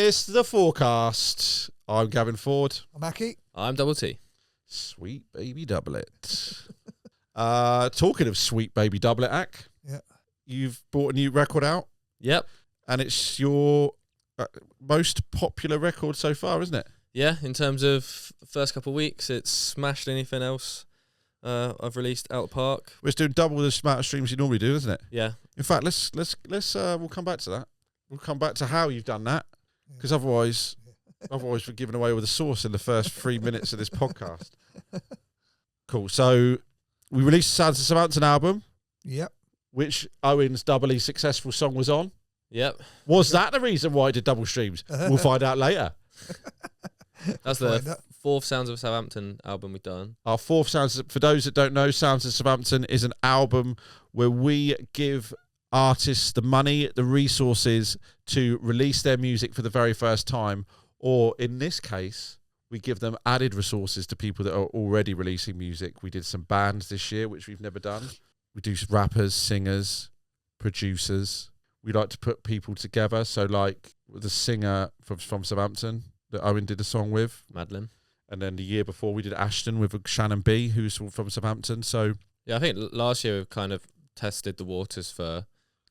It's the FooRcast. I'm Gavin Ford. I'm Aki. I'm Double T. Sweet baby doublet. Talking of sweet baby doublet, Ak. Yeah. You've brought a new record out. Yep. And it's your most popular record so far, isn't it? Yeah, in terms of first couple of weeks, it's smashed anything else I've released out the park. It's doing double the amount of streams you normally do, isn't it? Yeah. In fact, let's we'll come back to that. We'll come back to how you've done that, because otherwise we're giving away all the sauce in the first 3 minutes of this podcast. Cool. So we released Sounds of Southampton album. Yep. Which Owen's doubly successful song was on. Yep. Was that the reason why it did double streams? We'll find out later. That's the fourth Sounds of Southampton album we've done. Our fourth Sounds, for those that don't know, Sounds of Southampton is an album where we give artists the money, the resources to release their music for the very first time, or in this case, we give them added resources to people that are already releasing music. We did some bands this year, which we've never done. We do rappers, singers, producers. We like to put people together. So like the singer from Southampton that Owen did a song with. Madeline. And then the year before we did Ashton with Shannon B, who's from Southampton. So yeah, I think last year we've kind of tested the waters for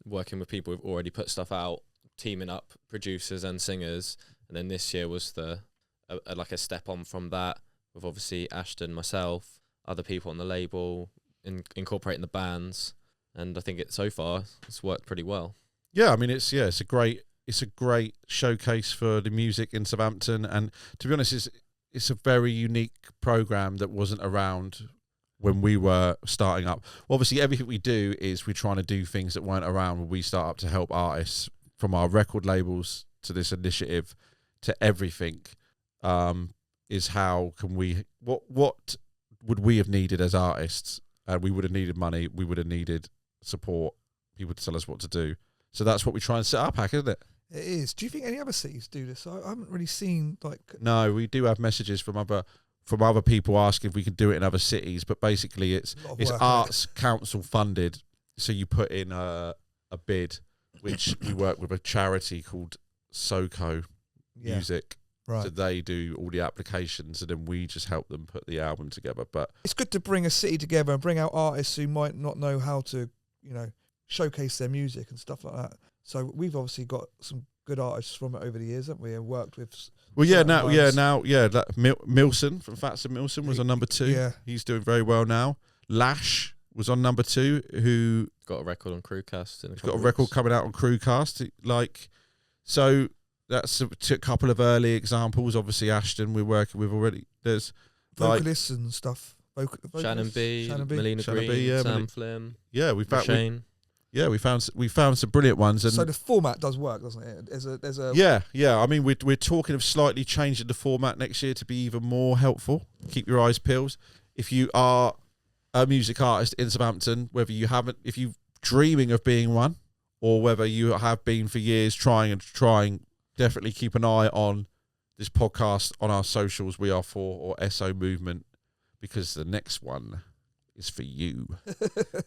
working with people who've already put stuff out, teaming up producers and singers. And then this year was like a step on from that, with obviously Ashton, myself, other people on the label, incorporating the bands. And I think so far it's worked pretty well. Yeah, I mean it's a great showcase for the music in Southampton, and to be honest, it's a very unique program that wasn't around when we were starting up. Well, obviously, everything we do is we're trying to do things that weren't around when we start up to help artists, from our record labels to this initiative to everything. Is how can we? What would we have needed as artists? We would have needed money. We would have needed support. People to tell us what to do. So that's what we try and set up, Hack, isn't it? It is. Do you think any other cities do this? I haven't really seen No, we do have messages from other people asking if we can do it in other cities, but basically it's Arts Council funded. So you put in a bid, which we work with a charity called SoCo Music. Right. So they do all the applications, and then we just help them put the album together. But it's good to bring a city together and bring out artists who might not know how to, showcase their music and stuff like that. So we've obviously got some good artists from it over the years, haven't we? And worked with. Milson from Fats and Milson was on number 2. Yeah, he's doing very well now. Lash was on number 2, who got a record on FooRcast. He's got a record coming out on FooRcast. So that's a couple of early examples. Obviously, Ashton we're working with already. There's vocalists and stuff. Shannon B, Melina Green, Sam Flim. Yeah, we found Shane. Yeah, we found some brilliant ones. And so the format does work, doesn't it? There's a yeah. I mean, we're talking of slightly changing the format next year to be even more helpful. Keep your eyes peeled. If you are a music artist in Southampton, if you're dreaming of being one, or whether you have been for years trying, definitely keep an eye on this podcast on our socials. We are FooR or SO Movement, because the next one is for you.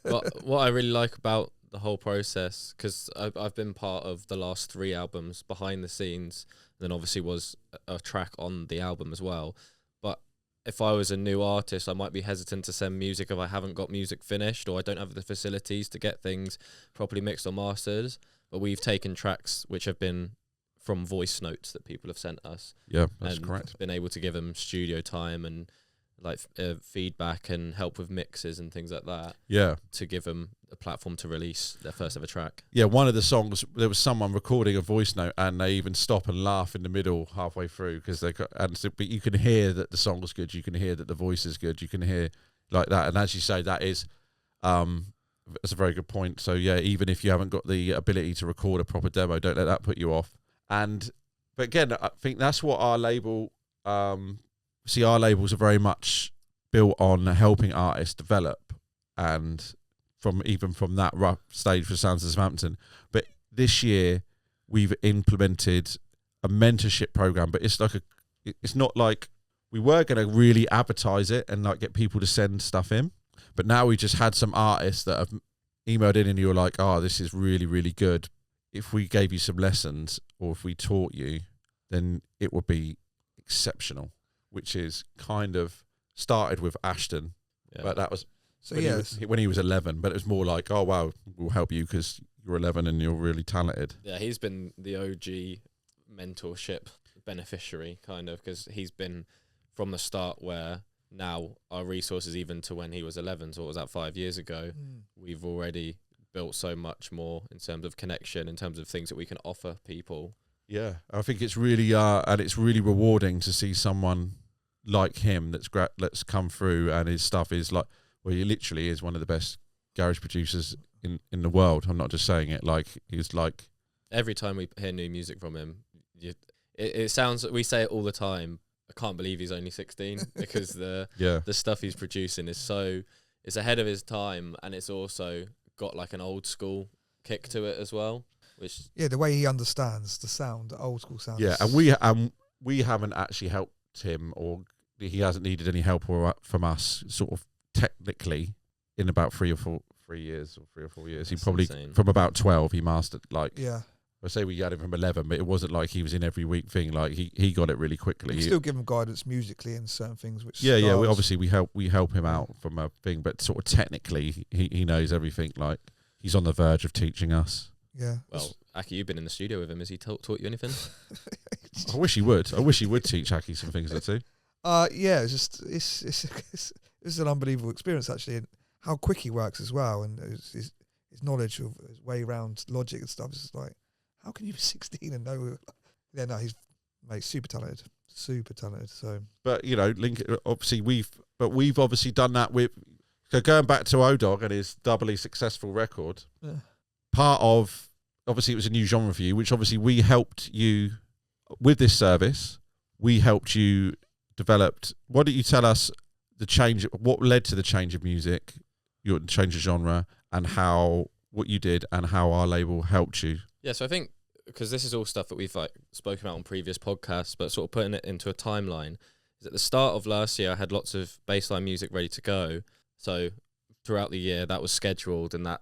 But what I really like about the whole process, because I've been part of the last 3 albums behind the scenes, and then obviously was a track on the album as well. But if I was a new artist, I might be hesitant to send music if I haven't got music finished, or I don't have the facilities to get things properly mixed or mastered. But we've taken tracks which have been from voice notes that people have sent us. Yeah, that's and correct. Been able to give them studio time and feedback and help with mixes and things like that. Yeah, to give them a platform to release their first ever track. Yeah, one of the songs, there was someone recording a voice note, and they even stop and laugh in the middle halfway through, because but you can hear that the song is good. You can hear that the voice is good. You can hear like that, and as you say, that's a very good point. So yeah, even if you haven't got the ability to record a proper demo, don't let that put you off. But again, I think that's what our label. Our labels are very much built on helping artists develop, and from that rough stage for Sounds of Southampton. But this year we've implemented a mentorship program, but it's not like we were going to really advertise it and get people to send stuff in. But now we just had some artists that have emailed in and you're like, oh, this is really, really good. If we gave you some lessons, or if we taught you, then it would be exceptional. Which is kind of started with Ashton, but that was So when he was 11. But it was more like, oh wow, we'll help you because you're 11 and you're really talented. Yeah, he's been the OG mentorship beneficiary, kind of, because he's been from the start where now our resources, even to when he was 11, so what was that, 5 years ago, we've already built so much more in terms of connection, in terms of things that we can offer people. Yeah, I think it's really and it's really rewarding to see someone like him that's come through, and his stuff is like, well, he literally is one of the best garage producers in the world. I'm not just saying it. Like, he's like, every time we hear new music from him, it sounds, we say it all the time, I can't believe he's only 16 because the stuff he's producing is it's ahead of his time, and it's also got like an old school kick to it as well. Which the way he understands the sound, the old school sound. Yeah, and we haven't actually helped him, or he hasn't needed any help from us, sort of technically, in about 3 or 4 years. He probably insane. From about 12 he mastered, like, Yeah. I say we had him from 11, but it wasn't like he was in every week thing. Like, he got it really quickly. We still give him guidance musically in certain things. Which we obviously we help him out from a thing, but sort of technically he knows everything. Like, he's on the verge of teaching us. Yeah. Well, Aki, you've been in the studio with him. Has he taught you anything? I wish he would. Teach Aki some things or two. Yeah, it's an unbelievable experience, actually, and how quick he works as well, and his knowledge of his way around logic and stuff. It's just like, how can you be 16 and know? Yeah, no, he's super talented. So, but Link, obviously we've obviously done that with, so going back to O-Dog and his doubly successful record. Yeah. Part of, obviously, it was a new genre for you, which obviously we helped you with this service. We helped you develop. Why don't you tell us what led to the change of music, your change of genre, and what you did and how our label helped you? Yeah, so I think, because this is all stuff that we've spoken about on previous podcasts, but sort of putting it into a timeline, is at the start of last year I had lots of bassline music ready to go. So throughout the year that was scheduled, and that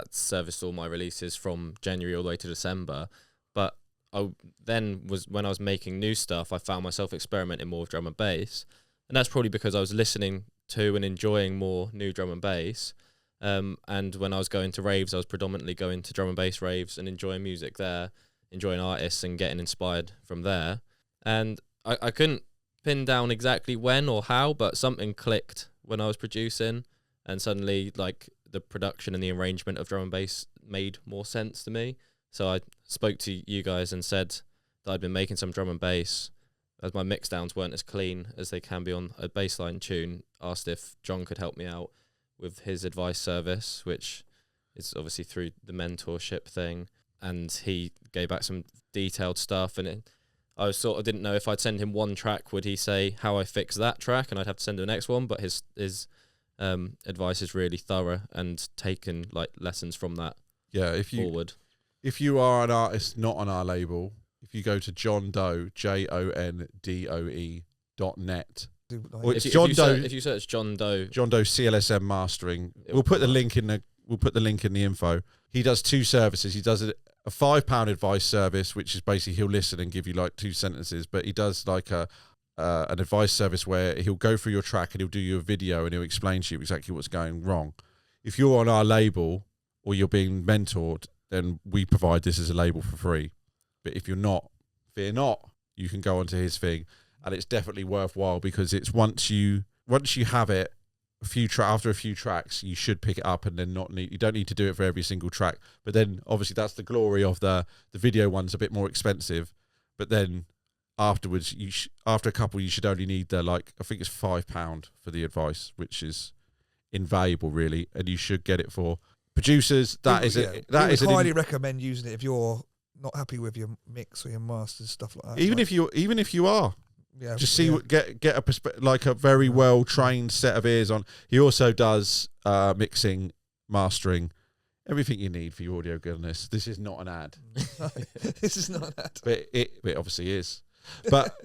serviced all my releases from January all the way to December. But when I was making new stuff, I found myself experimenting more with drum and bass, and that's probably because I was listening to and enjoying more new drum and bass. And when I was going to raves, I was predominantly going to drum and bass raves and enjoying music there, enjoying artists and getting inspired from there. And I couldn't pin down exactly when or how, but something clicked when I was producing, and suddenly like the production and the arrangement of drum and bass made more sense to me. So I spoke to you guys and said that I'd been making some drum and bass, as my mix downs weren't as clean as they can be on a bassline tune. Asked if John could help me out with his advice service, which is obviously through the mentorship thing, and he gave back some detailed stuff, and I was sort of didn't know if I'd send him one track, would he say how I fix that track, and I'd have to send him the next one. But his advice is really thorough and taken like lessons from that. Yeah, if you are an artist not on our label, if you go to John Doe, JONDOE.net, or it's John Doe. If you search John Doe CLSM Mastering, we'll put the link in the info. He does 2 services. He does a £5 advice service, which is basically he'll listen and give you like 2 sentences, but he does like an advice service where he'll go through your track and he'll do you a video and he'll explain to you exactly what's going wrong. If you're on our label or you're being mentored, then we provide this as a label for free. But if you're not, fear not, you can go onto his thing, and it's definitely worthwhile, because it's once you have it, after a few tracks, you should pick it up, and then you don't need to do it for every single track. But then obviously that's the glory of the video one's a bit more expensive, but then afterwards after a couple you should only need I think it's £5 for the advice, which is invaluable really, and you should get it for producers. I highly recommend using it if you're not happy with your mix or your masters, stuff like that. Even if you are, just see get a like a very well trained set of ears on. He also does mixing, mastering, everything you need for your audio goodness. This is not an ad. This is not an ad. But it obviously is. But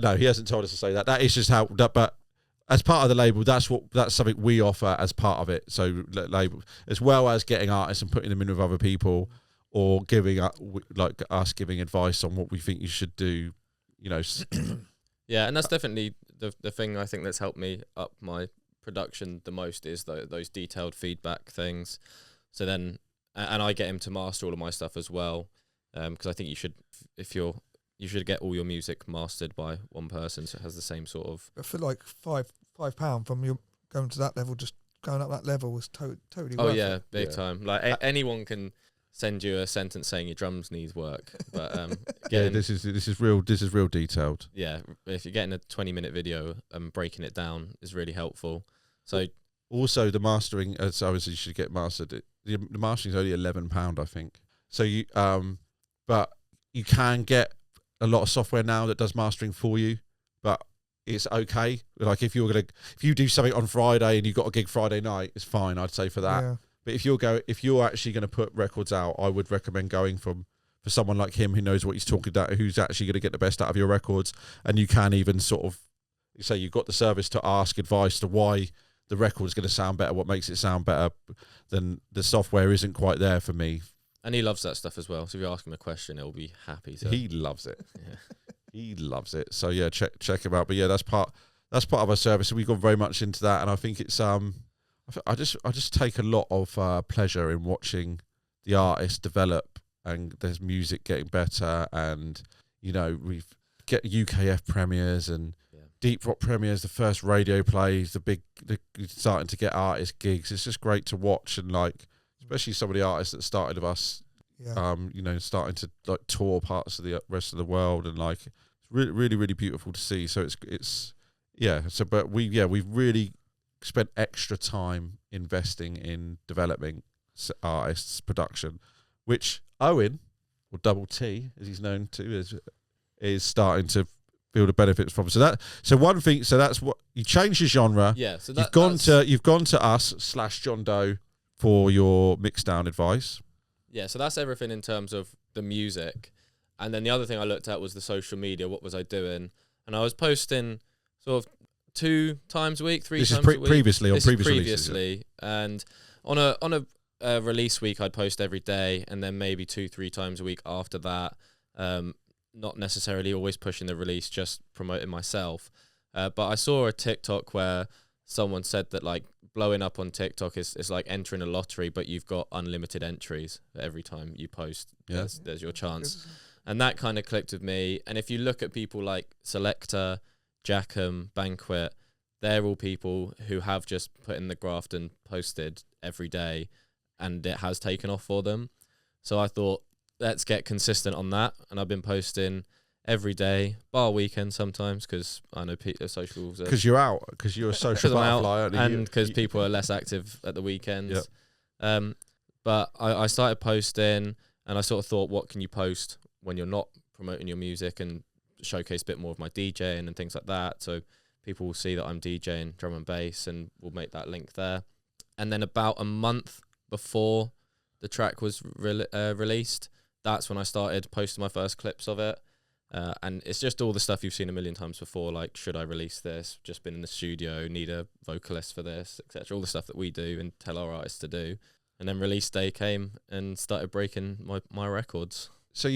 no, he hasn't told us to say that. That is just how. But as part of the label, that's something we offer as part of it. So label, as well as getting artists and putting them in with other people, or giving us giving advice on what we think you should do you know. Yeah, and that's definitely the thing I think that's helped me up my production the most is those detailed feedback things. So then, and I get him to master all of my stuff as well, because I think you should, you should get all your music mastered by one person, so it has the same sort of. I feel like £5 from you going to that level, just going up that level was totally Oh worth yeah, it. big time. Like anyone can send you a sentence saying your drums need work, but yeah, this is real detailed. Yeah, if you're getting a 20-minute video and breaking it down is really helpful. So also the mastering, as obviously you should get mastered. The mastering is only £11, I think. So you but you can get a lot of software now that does mastering for you, but it's okay. Like if you do something on Friday and you've got a gig Friday night, it's fine, I'd say, for that. Yeah. But if you're actually going to put records out, I would recommend going for someone like him who knows what he's talking about, who's actually going to get the best out of your records. And you can even sort of say you've got the service to ask advice to why the record is going to sound better, what makes it sound better. Then the software isn't quite there for me. And he loves that stuff as well. So if you ask him a question, he'll be happy to. He loves it. Yeah. He loves it. So yeah, check him out. But yeah, that's part of our service. We've gone very much into that, and I think it's I just take a lot of pleasure in watching the artists develop and there's music getting better, and you know we get UKF premieres and deep rock premieres, the first radio plays, the starting to get artist gigs. It's just great to watch, and like especially some of the artists that started with us, you know, starting to like tour parts of the rest of the world, and like it's really really really beautiful to see. So it's yeah. So but we've really spent extra time investing in developing artists' production, which Owen, or Double T as he's known to, is starting to feel the benefits from. So one thing. So that's what you changed your genre. Yeah. So you've gone to us / John Doe for your mixdown advice. Yeah. So that's everything in terms of the music, and then the other thing I looked at was the social media. What was I doing? And I was posting sort of 2 times a week, 3 times a week. Previously, previously, and on a release week, I'd post every day, and then maybe 2-3 times a week after that. Not necessarily always pushing the release, just promoting myself. But I saw a TikTok where someone said that like blowing up on TikTok is like entering a lottery, but you've got unlimited entries every time you post. Yeah. There's your chance, and that kind of clicked with me. And if you look at people like Selector, Jackham, Banquet, they're all people who have just put in the graft and posted every day, and it has taken off for them. So I thought, let's get consistent on that, and I've been posting every day, bar weekend sometimes, because I know socials. Because you're out, because you're a social butterfly, and because people are less active at the weekends. Yep. But I started posting, and I sort of thought, what can you post when you're not promoting your music, and showcase a bit more of my DJing and things like that, so people will see that I'm DJing drum and bass, and we'll make that link there. And then about a month before the track was released, that's when I started posting my first clips of it. And it's just all the stuff you've seen a million times before, like, should I release this? Just been in the studio, need a vocalist for this, etc. All the stuff that we do and tell our artists to do. And then release day came and started breaking my records. So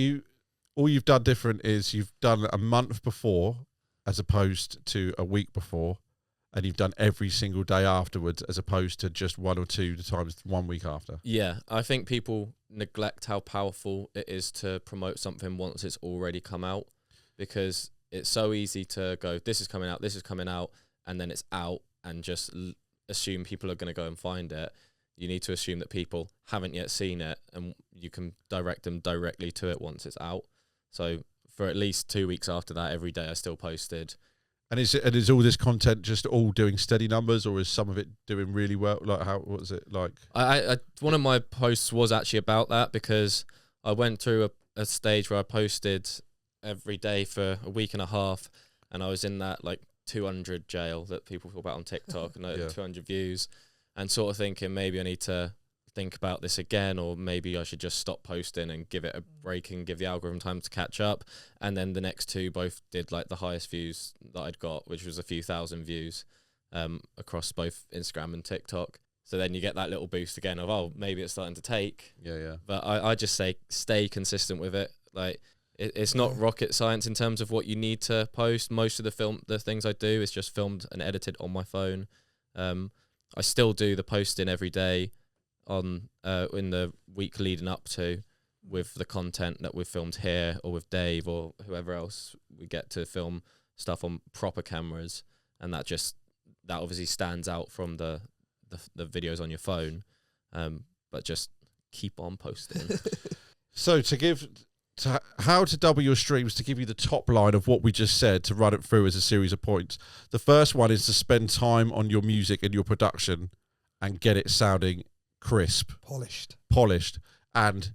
all you've done different is you've done a month before as opposed to a week before, and you've done every single day afterwards as opposed to just 1 or 2 times 1 week after. Yeah, I think people neglect how powerful it is to promote something once it's already come out, because it's so easy to go, this is coming out, and then it's out, and just assume people are going to go and find it. You need to assume that people haven't yet seen it, and you can direct them directly to it once it's out. So for at least 2 weeks after that, every day I still posted. And is all this content just all doing steady numbers, or is some of it doing really well? Like, what was it like? I one of my posts was actually about that, because I went through a stage where I posted every day for a week and a half, and I was in that like 200 jail that people talk about on TikTok, and 200 views, and sort of thinking maybe I need to think about this again, or maybe I should just stop posting and give it a break and give the algorithm time to catch up. And then the next 2 both did like the highest views that I'd got, which was a few thousand views across both Instagram and TikTok. So then you get that little boost again of, oh, maybe it's starting to take. Yeah. But I just say stay consistent with it. Like, it's not rocket science in terms of what you need to post. Most of the things I do is just filmed and edited on my phone. I still do the posting every day on in the week leading up to, with the content that we've filmed here or with Dave or whoever else. We get to film stuff on proper cameras, and that obviously stands out from the videos on your phone. But just keep on posting. So how to double your streams, to give you the top line of what we just said, to run it through as a series of points. The first one is to spend time on your music and your production and get it sounding crisp, polished, and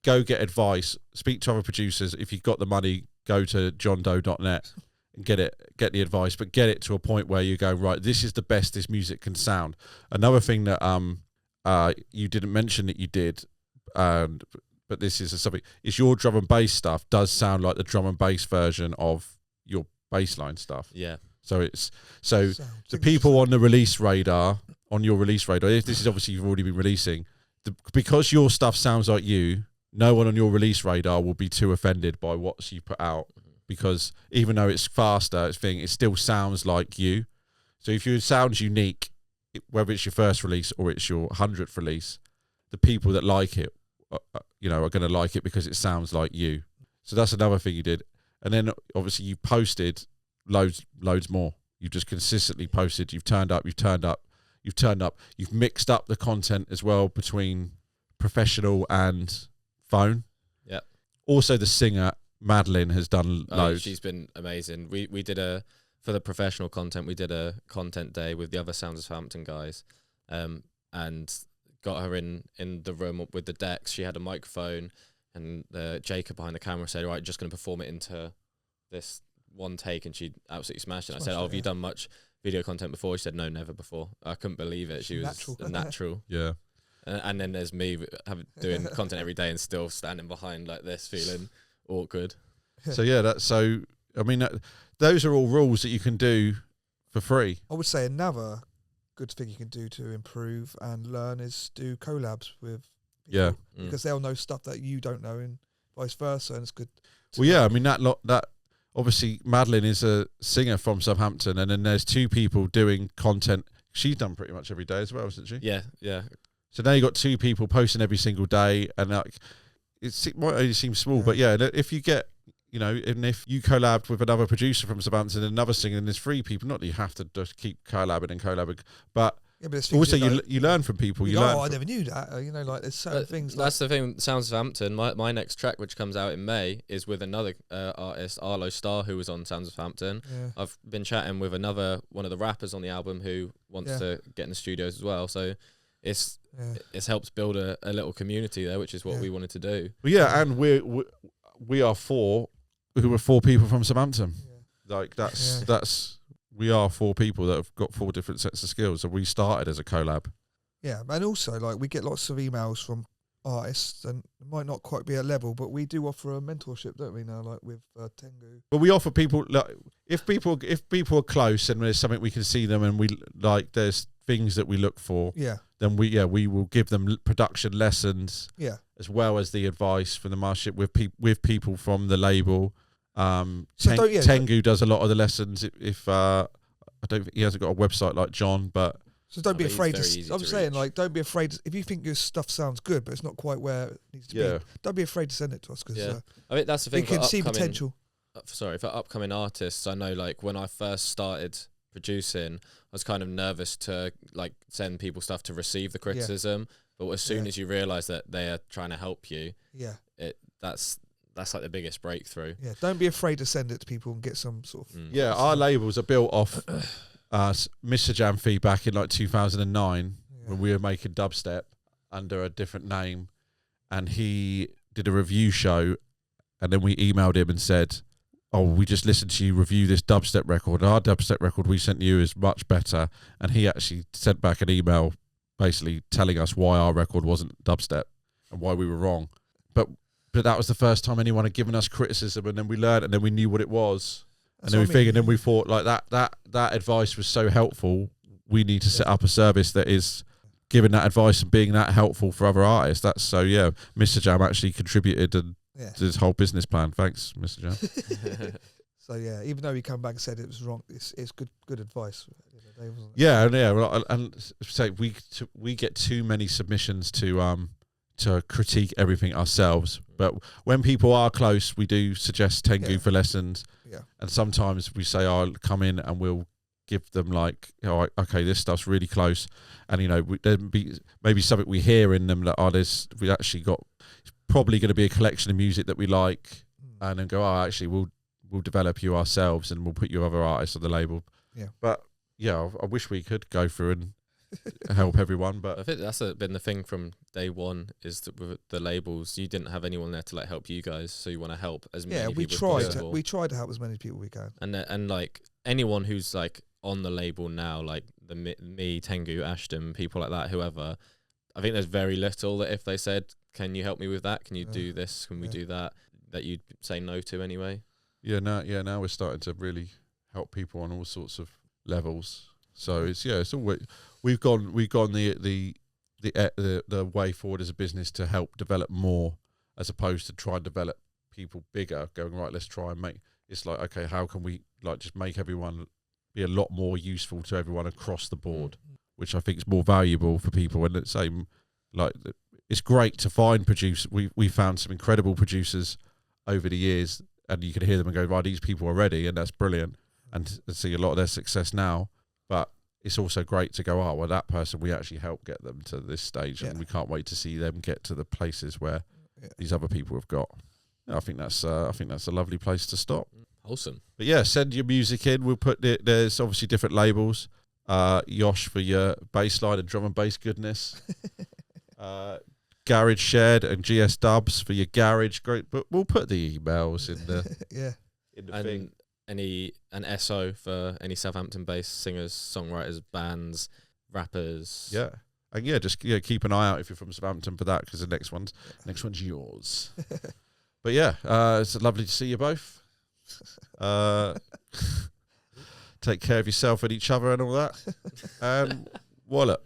go get advice. Speak to other producers. If you've got the money, go to johndoe.net and get the advice, but get it to a point where you go, right, this is the best this music can sound. Another thing that you didn't mention that you did, but this is something, is your drum and bass stuff does sound like the drum and bass version of your bassline stuff. Yeah. So the people on the release radar, if this is obviously you've already been releasing, because your stuff sounds like you, no one on your release radar will be too offended by what you put out, because even though it's faster, it still sounds like you. So if your sounds unique, whether it's your first release or it's your 100th release, the people that like it, are going to like it because it sounds like you. So that's another thing you did. And then obviously you posted loads more. You've just consistently posted. You've turned up. You've mixed up the content as well between professional and phone. Yeah. Also, the singer Madeline has done loads. She's been amazing. We did for the professional content, we did a content day with the other Sounds of Southampton guys, and got her in the room with the decks. She had a microphone, and Jacob behind the camera said, right, just going to perform it into this one take, and she absolutely smashed it. I said, have you done much video content before? She said, no, never before. I couldn't believe it. She was natural. Yeah. And then there's me doing content every day and still standing behind like this, feeling awkward. So those are all rules that you can do for free. I would say another good thing you can do to improve and learn is do collabs with people, because they'll know stuff that you don't know, and vice versa, and it's good. That obviously Madeline is a singer from Southampton, and then there's two people doing content. She's done pretty much every day as well, hasn't she? Yeah. So now you've got two people posting every single day, and it might only seem small, but if you get, and if you collabed with another producer from Southampton and another singer, and there's three people, not that you have to just keep collabing, but also you learn from people. I never knew that. There's certain things. That's the thing. Sounds of Hampton. My next track, which comes out in May, is with another artist, Arlo Starr, who was on Sounds of Hampton. Yeah. I've been chatting with one of the rappers on the album who wants to get in the studios as well. So it's helped build a little community there, which is what we wanted to do. Well, yeah, and we are four people from Southampton. Yeah. We are four people that have got four different sets of skills, and we started as a collab. Yeah, and also we get lots of emails from artists, and it might not quite be a level, but we do offer a mentorship, don't we? Now, like with Tengu. But we offer people, like, if people are close and there's something we can see them, and there's things that we look for. Yeah. Then we will give them production lessons. Yeah. As well as the advice from the mastership with people from the label. Tengu does a lot of the lessons. If I don't think he hasn't got a website like John, but so don't be afraid. I'm saying, don't be afraid if you think your stuff sounds good, but it's not quite where it needs to be. Don't be afraid to send it to us, because I mean that's the thing. We can see potential. For upcoming artists, I know when I first started producing, I was kind of nervous to send people stuff to receive the criticism. But as soon as you realise that they are trying to help you, that's like the biggest breakthrough. Yeah, don't be afraid to send it to people and get some sort of... our labels are built off Mr. Jam feedback in 2009 when we were making dubstep under a different name, and he did a review show, and then we emailed him and said, we just listened to you review this dubstep record. Our dubstep record we sent you is much better. And he actually sent back an email basically telling us why our record wasn't dubstep and why we were wrong. But that was the first time anyone had given us criticism, and then we learned, and then we knew what it was. And then we thought that advice was so helpful. We need to set up a service that is giving that advice and being that helpful for other artists. Mr. Jam actually contributed, and Yeah. to this whole business plan. Thanks, Mr. John. So yeah, even though he come back and said it was wrong, it's good advice. At the end of the day, wasn't it? Yeah, and yeah, well, and say we get too many submissions to critique everything ourselves. But when people are close, we do suggest Tengu for lessons. Yeah. And sometimes we say, "I'll come in and we'll give them like, okay, this stuff's really close," and there'd be maybe something we hear in them that we actually got. It's probably going to be a collection of music that we like, and then go, actually, we'll develop you ourselves and we'll put you other artists on the label. Yeah. But yeah, I wish we could go through and help everyone, but I think that's been the thing from day one, is that with the labels, you didn't have anyone there to like help you guys, so you want to help as many people as possible. We tried to help as many people we can, and like anyone who's like on the label now, like me, Tengu, Ashton, people like that, whoever, I think there's very little that if they said, "Can you help me with that? Can you do this? Can we do that?" that you'd say no to anyway. Now we're starting to really help people on all sorts of levels. So it's always we've gone the way forward as a business to help develop more, as opposed to try and develop people bigger. Going, right, let's try and make it's like, okay, how can we like just make everyone be a lot more useful to everyone across the board, which I think is more valuable for people. And it's same like it's great to find producers. We found some incredible producers over the years, and you can hear them and go, right, these people are ready, and that's brilliant, and see a lot of their success now. But it's also great to go, well, that person, we actually helped get them to this stage, and we can't wait to see them get to the places where these other people have got. I think that's a lovely place to stop. Wholesome. But yeah, send your music in. We'll put there's obviously different labels. Yosh for your bass line and drum and bass goodness. Garage Shared and GS Dubs for your garage. Great, but we'll put the emails in the in the thing. An SO for any Southampton-based singers, songwriters, bands, rappers. Yeah, and just keep an eye out if you're from Southampton for that, because the next one's yours. But it's lovely to see you both. Take care of yourself and each other and all that. And wallet.